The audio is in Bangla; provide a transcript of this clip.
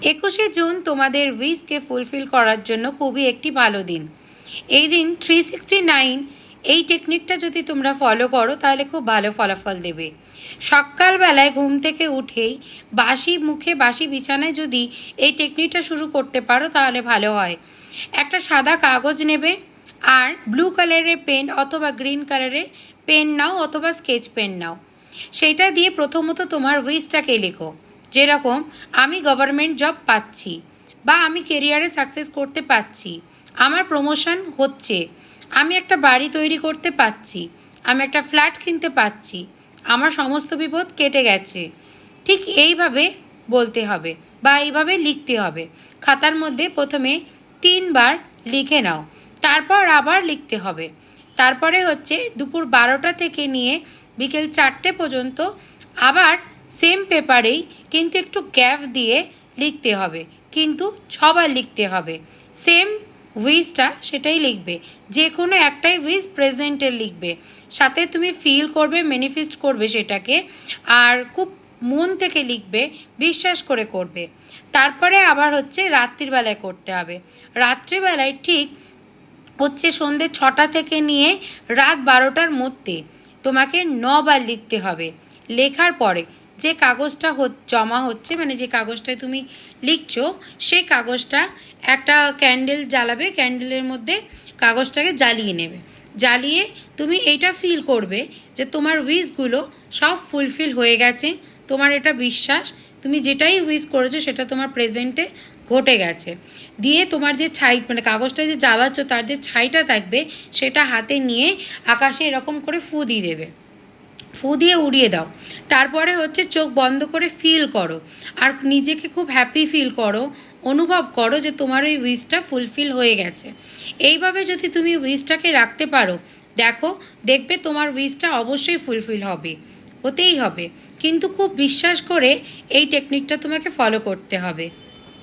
21শে জুন তোমাদের উইশকে ফুলফিল করার জন্য খুবই একটি ভালো দিন। এই দিন 369 এই টেকনিকটা যদি তোমরা ফলো করো তাহলে খুব ভালো ফলাফল দেবে। সকালবেলায় ঘুম থেকে উঠেই বাসি মুখে বাসি বিছানায় যদি এই টেকনিকটা শুরু করতে পারো তাহলে ভালো হয়। একটা সাদা কাগজ নেবে আর ব্লু কালারের পেন অথবা গ্রিন কালারের পেন নাও অথবা স্কেচ পেন নাও। সেটা দিয়ে প্রথমত তোমার উইশটাকে লেখো, যেরকম আমি গভর্নমেন্ট জব পাচ্ছি, বা আমি কেরিয়ারে সাকসেস করতে পারছি, আমার প্রমোশন হচ্ছে, আমি একটা বাড়ি তৈরি করতে পারছি, আমি একটা ফ্ল্যাট কিনতে পারছি, আমার সমস্ত বিপদ কেটে গেছে। ঠিক এইভাবে বলতে হবে বা এইভাবে লিখতে হবে। খাতার মধ্যে প্রথমে 3 বার লিখে নাও, তারপর আবার লিখতে হবে। তারপরে হচ্ছে দুপুর 12টা থেকে নিয়ে বিকেল 4টে পর্যন্ত আবার সেম পেপারেই কিন্তু একটু গ্যাপ দিয়ে লিখতে হবে, কিন্তু 6 বার লিখতে হবে। সেম উইশটা সেটাই লিখবে, যে কোনো একটাই উইশ প্রেজেন্টে লিখবে, সাথে তুমি ফিল করবে, ম্যানিফেস্ট করবে সেটাকে, আর খুব মন থেকে লিখবে, বিশ্বাস করে করবে। তারপরে আবার হচ্ছে রাত্রিবেলায় করতে হবে। রাত্রিবেলায় ঠিক হচ্ছে সন্ধ্যে 6টা থেকে নিয়ে রাত 12টার মধ্যে তোমাকে 9 বার লিখতে হবে। লেখার পরে যে কাগজটা জমা হচ্ছে, মানে যে কাগজটায় তুমি লিখছো, সেই কাগজটা একটা ক্যান্ডেল জ্বালাবে, ক্যান্ডেলের মধ্যে কাগজটাকে জ্বালিয়ে নেবে। জ্বালিয়ে তুমি এইটা ফিল করবে যে তোমার উইশগুলো সব ফুলফিল হয়ে গেছে। তোমার এটা বিশ্বাস, তুমি যেটাই উইশ করেছো সেটা তোমার প্রেজেন্টে ঘটে গেছে। দিয়ে তোমার যে ছাই, মানে কাগজটা যে জ্বালাচ্ছ তার যে ছাইটা থাকবে সেটা হাতে নিয়ে আকাশে এরকম করে ফু দিয়ে দেবে, ফু দিয়ে উড়িয়ে দাও। তারপরে হচ্ছে চোখ বন্ধ করে ফিল করো আর নিজেকে খুব হ্যাপি ফিল করো, অনুভব করো যে তোমার ওই উইশটা ফুলফিল হয়ে গেছে। এইভাবে যদি তুমি উইশটাকে রাখতে পারো, দেখবে তোমার উইশটা অবশ্যই ফুলফিল হবে, হতেই হবে। কিন্তু খুব বিশ্বাস করে এই টেকনিকটা তোমাকে ফলো করতে হবে।